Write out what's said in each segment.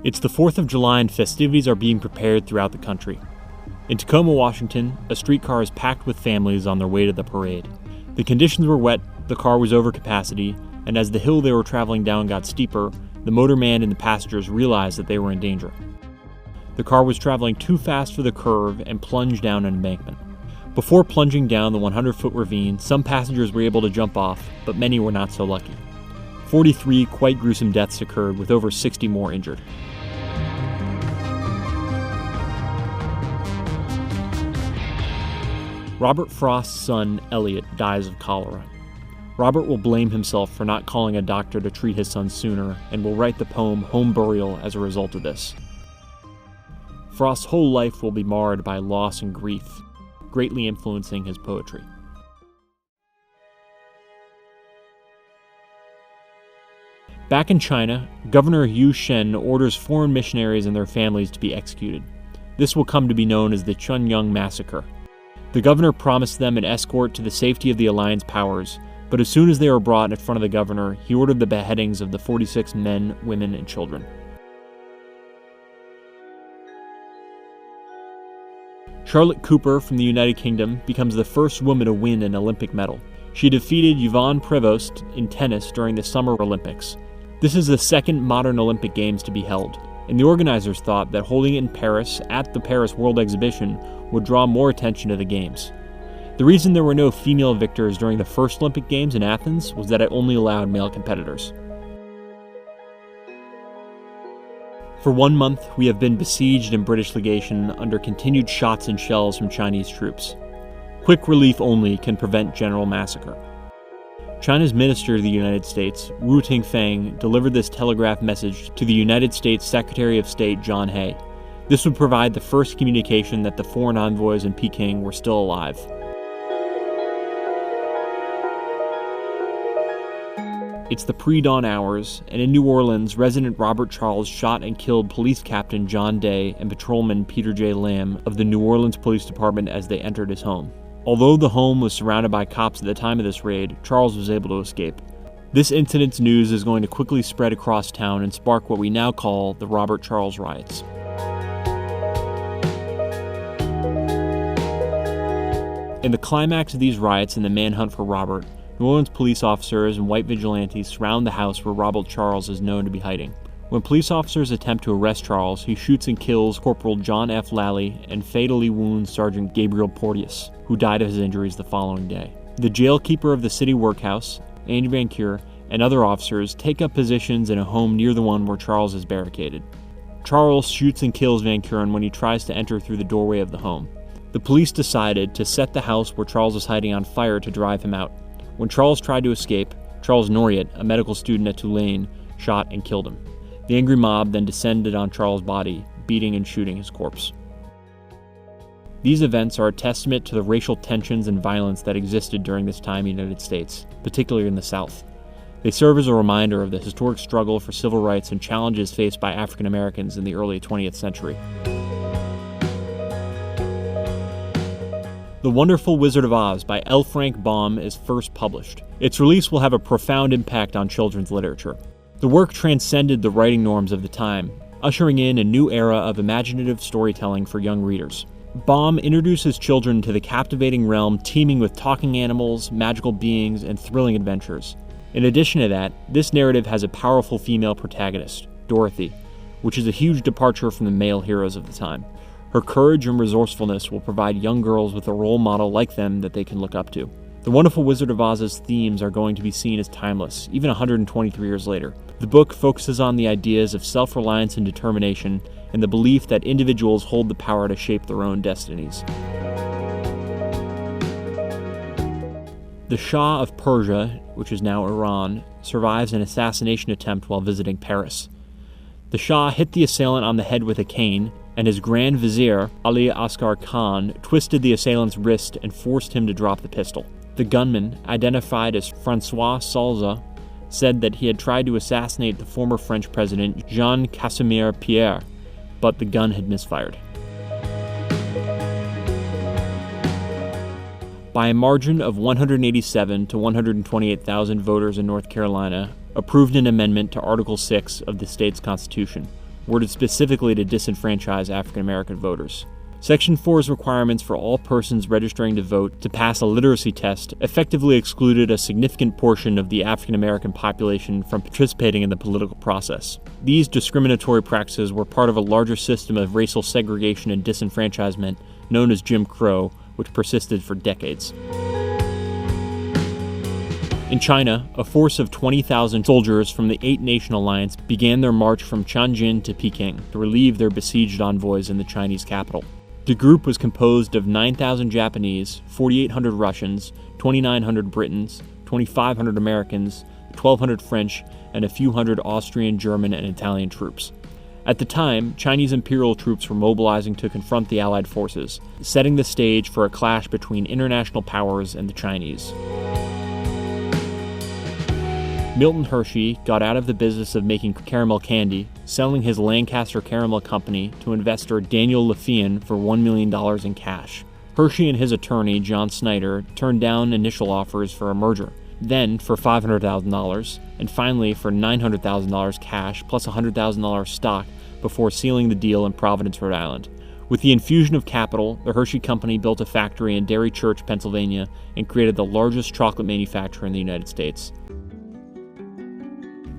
It's the 4th of July and festivities are being prepared throughout the country. In Tacoma, Washington, a streetcar is packed with families on their way to the parade. The conditions were wet, the car was over capacity, and as the hill they were traveling down got steeper, the motorman and the passengers realized that they were in danger. The car was traveling too fast for the curve and plunged down an embankment. Before plunging down the 100-foot ravine, some passengers were able to jump off, but many were not so lucky. 43 quite gruesome deaths occurred, with over 60 more injured. Robert Frost's son, Elliot, dies of cholera. Robert will blame himself for not calling a doctor to treat his son sooner, and will write the poem Home Burial as a result of this. Frost's whole life will be marred by loss and grief, greatly influencing his poetry. Back in China, Governor Yu Shen orders foreign missionaries and their families to be executed. This will come to be known as the Chunyang Massacre. The governor promised them an escort to the safety of the Alliance powers, but as soon as they were brought in front of the governor, he ordered the beheadings of the 46 men, women, and children. Charlotte Cooper from the United Kingdom becomes the first woman to win an Olympic medal. She defeated Yvonne Prevost in tennis during the Summer Olympics. This is the second modern Olympic Games to be held, and the organizers thought that holding it in Paris at the Paris World Exhibition would draw more attention to the Games. The reason there were no female victors during the first Olympic Games in Athens was that it only allowed male competitors. For 1 month, we have been besieged in British legation under continued shots and shells from Chinese troops. Quick relief only can prevent general massacre. China's minister to the United States, Wu Tingfang, delivered this telegraph message to the United States Secretary of State John Hay. This would provide the first communication that the foreign envoys in Peking were still alive. It's the pre-dawn hours, and in New Orleans, resident Robert Charles shot and killed Police Captain John Day and Patrolman Peter J. Lamb of the New Orleans Police Department as they entered his home. Although the home was surrounded by cops at the time of this raid, Charles was able to escape. This incident's news is going to quickly spread across town and spark what we now call the Robert Charles riots. In the climax of these riots and the manhunt for Robert, New Orleans police officers and white vigilantes surround the house where Robert Charles is known to be hiding. When police officers attempt to arrest Charles, he shoots and kills Corporal John F. Lally and fatally wounds Sergeant Gabriel Porteous, who died of his injuries the following day. The jailkeeper of the city workhouse, Andy Van Cure, and other officers take up positions in a home near the one where Charles is barricaded. Charles shoots and kills Van Curen when he tries to enter through the doorway of the home. The police decided to set the house where Charles was hiding on fire to drive him out. When Charles tried to escape, Charles Noriot, a medical student at Tulane, shot and killed him. The angry mob then descended on Charles' body, beating and shooting his corpse. These events are a testament to the racial tensions and violence that existed during this time in the United States, particularly in the South. They serve as a reminder of the historic struggle for civil rights and challenges faced by African Americans in the early 20th century. The Wonderful Wizard of Oz by L. Frank Baum is first published. Its release will have a profound impact on children's literature. The work transcended the writing norms of the time, ushering in a new era of imaginative storytelling for young readers. Baum introduces children to the captivating realm teeming with talking animals, magical beings, and thrilling adventures. In addition to that, this narrative has a powerful female protagonist, Dorothy, which is a huge departure from the male heroes of the time. Her courage and resourcefulness will provide young girls with a role model like them that they can look up to. The Wonderful Wizard of Oz's themes are going to be seen as timeless, even 123 years later. The book focuses on the ideas of self-reliance and determination, and the belief that individuals hold the power to shape their own destinies. The Shah of Persia, which is now Iran, survives an assassination attempt while visiting Paris. The Shah hit the assailant on the head with a cane, and his Grand Vizier, Ali Asghar Khan, twisted the assailant's wrist and forced him to drop the pistol. The gunman, identified as François Salza, said that he had tried to assassinate the former French president Jean Casimir Pierre, but the gun had misfired. By a margin of 187 to 128,000 voters in North Carolina, approved an amendment to Article 6 of the state's constitution, worded specifically to disenfranchise African American voters. Section 4's requirements for all persons registering to vote to pass a literacy test effectively excluded a significant portion of the African American population from participating in the political process. These discriminatory practices were part of a larger system of racial segregation and disenfranchisement known as Jim Crow, which persisted for decades. In China, a force of 20,000 soldiers from the Eight-Nation Alliance began their march from Tianjin to Peking to relieve their besieged envoys in the Chinese capital. The group was composed of 9,000 Japanese, 4,800 Russians, 2,900 Britons, 2,500 Americans, 1,200 French, and a few hundred Austrian, German, and Italian troops. At the time, Chinese imperial troops were mobilizing to confront the Allied forces, setting the stage for a clash between international powers and the Chinese. Milton Hershey got out of the business of making caramel candy, selling his Lancaster Caramel Company to investor Daniel Laffian for $1 million in cash. Hershey and his attorney, John Snyder, turned down initial offers for a merger, then for $500,000, and finally for $900,000 cash plus $100,000 stock before sealing the deal in Providence, Rhode Island. With the infusion of capital, the Hershey Company built a factory in Dairy Church, Pennsylvania, and created the largest chocolate manufacturer in the United States.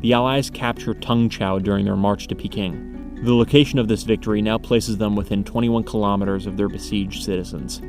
The Allies captured Tungchow during their march to Peking. The location of this victory now places them within 21 kilometers of their besieged citizens.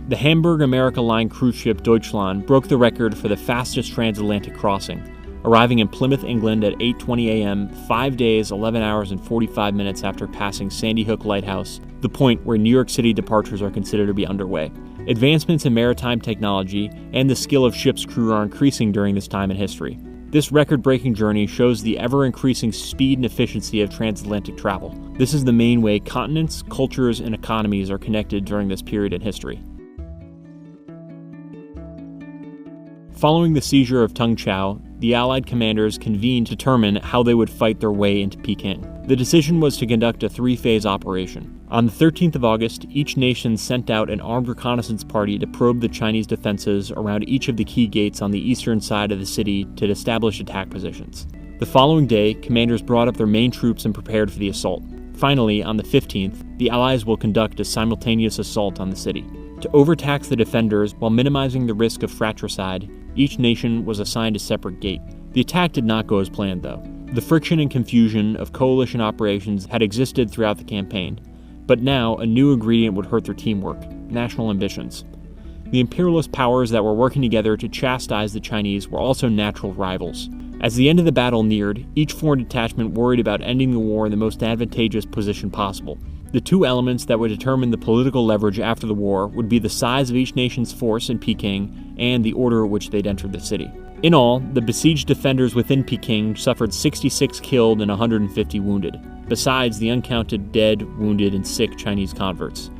The Hamburg America Line cruise ship Deutschland broke the record for the fastest transatlantic crossing, arriving in Plymouth, England at 8:20 a.m., 5 days, 11 hours, and 45 minutes after passing Sandy Hook Lighthouse, the point where New York City departures are considered to be underway. Advancements in maritime technology and the skill of ship's crew are increasing during this time in history. This record-breaking journey shows the ever-increasing speed and efficiency of transatlantic travel. This is the main way continents, cultures, and economies are connected during this period in history. Following the seizure of Tungchow, the Allied commanders convened to determine how they would fight their way into Peking. The decision was to conduct a three-phase operation. On the 13th of August, each nation sent out an armed reconnaissance party to probe the Chinese defenses around each of the key gates on the eastern side of the city to establish attack positions. The following day, commanders brought up their main troops and prepared for the assault. Finally, on the 15th, the Allies will conduct a simultaneous assault on the city. To overtax the defenders while minimizing the risk of fratricide, each nation was assigned a separate gate. The attack did not go as planned, though. The friction and confusion of coalition operations had existed throughout the campaign, but now a new ingredient would hurt their teamwork: national ambitions. The imperialist powers that were working together to chastise the Chinese were also natural rivals. As the end of the battle neared, each foreign detachment worried about ending the war in the most advantageous position possible. The two elements that would determine the political leverage after the war would be the size of each nation's force in Peking and the order in which they'd entered the city. In all, the besieged defenders within Peking suffered 66 killed and 150 wounded, besides the uncounted dead, wounded, and sick Chinese converts.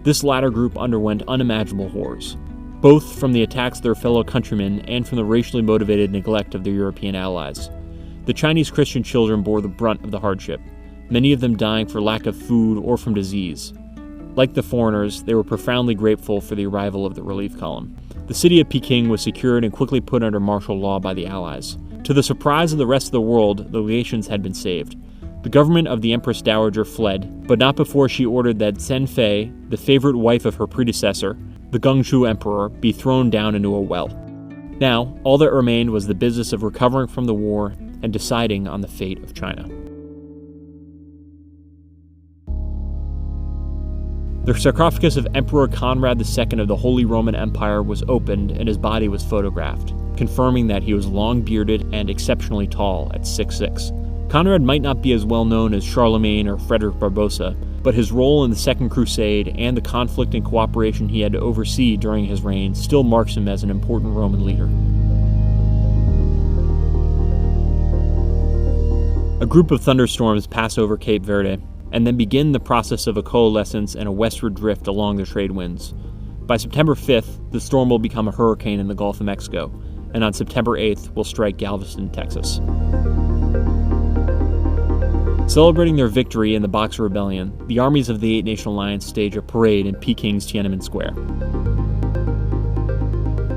This latter group underwent unimaginable horrors, both from the attacks of their fellow countrymen and from the racially motivated neglect of their European allies. The Chinese Christian children bore the brunt of the hardship, many of them dying for lack of food or from disease. Like the foreigners, they were profoundly grateful for the arrival of the relief column. The city of Peking was secured and quickly put under martial law by the Allies. To the surprise of the rest of the world, the legations had been saved. The government of the Empress Dowager fled, but not before she ordered that Zhen Fei, the favorite wife of her predecessor, the Gongxu Emperor, be thrown down into a well. Now, all that remained was the business of recovering from the war and deciding on the fate of China. The sarcophagus of Emperor Conrad II of the Holy Roman Empire was opened and his body was photographed, confirming that he was long-bearded and exceptionally tall at 6'6". Conrad might not be as well known as Charlemagne or Frederick Barbarossa, but his role in the Second Crusade and the conflict and cooperation he had to oversee during his reign still marks him as an important Roman leader. A group of thunderstorms pass over Cape Verde, and then begin the process of a coalescence and a westward drift along the trade winds. By September 5th, the storm will become a hurricane in the Gulf of Mexico, and on September 8th will strike Galveston, Texas. Celebrating their victory in the Boxer Rebellion, the armies of the Eight-Nation Alliance stage a parade in Peking's Tiananmen Square.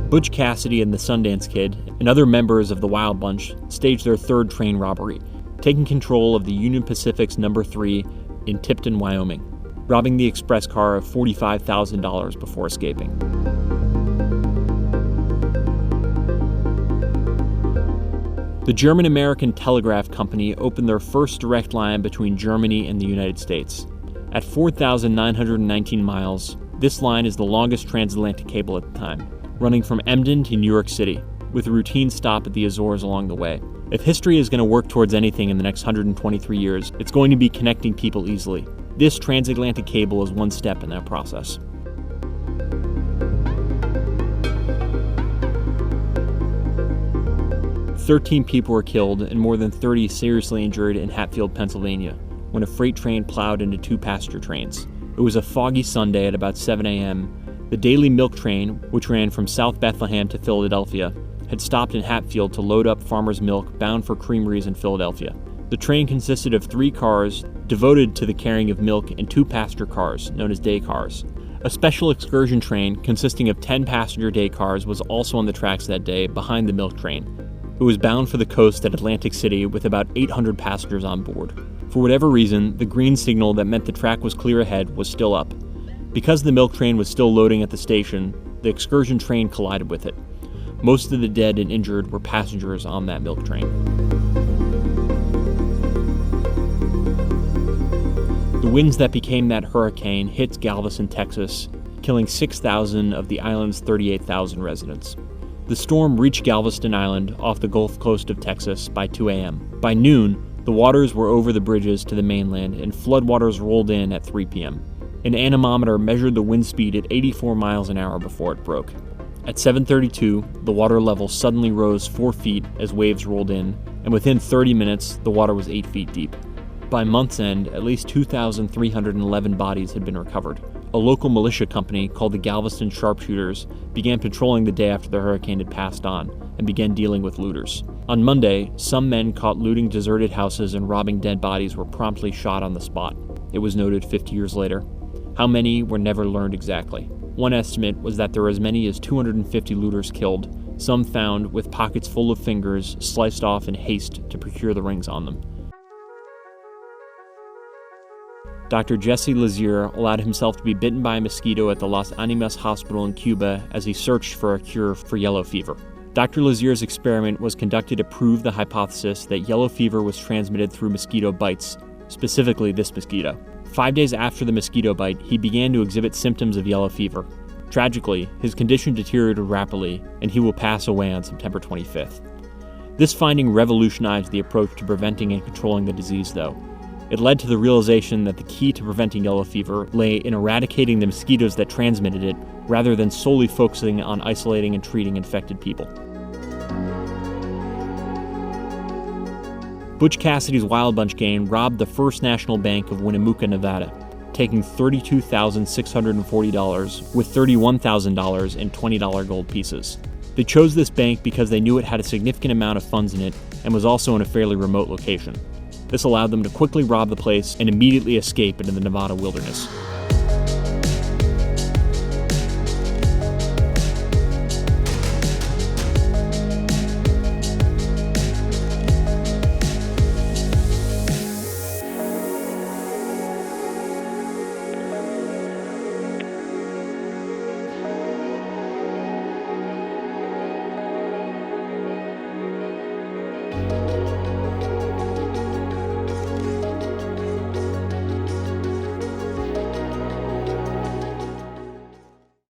Butch Cassidy and the Sundance Kid, and other members of the Wild Bunch, staged their third train robbery, taking control of the Union Pacific's No. 3 in Tipton, Wyoming, robbing the express car of $45,000 before escaping. The German-American Telegraph Company opened their first direct line between Germany and the United States. At 4,919 miles, this line is the longest transatlantic cable at the time, running from Emden to New York City, with a routine stop at the Azores along the way. If history is going to work towards anything in the next 123 years, it's going to be connecting people easily. This transatlantic cable is one step in that process. "13 people were killed and more than 30 seriously injured in Hatfield, Pennsylvania, when a freight train plowed into two passenger trains. It was a foggy Sunday at about 7 a.m. The daily milk train, which ran from South Bethlehem to Philadelphia, had stopped in Hatfield to load up farmers' milk bound for creameries in Philadelphia. The train consisted of 3 cars devoted to the carrying of milk and 2 passenger cars, known as day cars. A special excursion train consisting of 10 passenger day cars was also on the tracks that day behind the milk train. It was bound for the coast at Atlantic City with about 800 passengers on board. For whatever reason, the green signal that meant the track was clear ahead was still up. Because the milk train was still loading at the station, the excursion train collided with it. Most of the dead and injured were passengers on that milk train. The winds that became that hurricane hit Galveston, Texas, killing 6,000 of the island's 38,000 residents. The storm reached Galveston Island off the Gulf Coast of Texas by 2 a.m. By noon, the waters were over the bridges to the mainland and floodwaters rolled in at 3 p.m. An anemometer measured the wind speed at 84 miles an hour before it broke. At 7:32, the water level suddenly rose 4 feet as waves rolled in, and within 30 minutes, the water was 8 feet deep. By month's end, at least 2,311 bodies had been recovered. A local militia company called the Galveston Sharpshooters began patrolling the day after the hurricane had passed on and began dealing with looters. On Monday, some men caught looting deserted houses and robbing dead bodies were promptly shot on the spot. It was noted 50 years later. How many were never learned exactly. One estimate was that there were as many as 250 looters killed, some found with pockets full of fingers sliced off in haste to procure the rings on them. Dr. Jesse Lazier allowed himself to be bitten by a mosquito at the Las Animas Hospital in Cuba as he searched for a cure for yellow fever. Dr. Lazier's experiment was conducted to prove the hypothesis that yellow fever was transmitted through mosquito bites, specifically this mosquito. 5 days after the mosquito bite, he began to exhibit symptoms of yellow fever. Tragically, his condition deteriorated rapidly, and he will pass away on September 25th. This finding revolutionized the approach to preventing and controlling the disease, though. It led to the realization that the key to preventing yellow fever lay in eradicating the mosquitoes that transmitted it, rather than solely focusing on isolating and treating infected people. Butch Cassidy's Wild Bunch gang robbed the First National Bank of Winnemucca, Nevada, taking $32,640 with $31,000 in $20 gold pieces. They chose this bank because they knew it had a significant amount of funds in it and was also in a fairly remote location. This allowed them to quickly rob the place and immediately escape into the Nevada wilderness.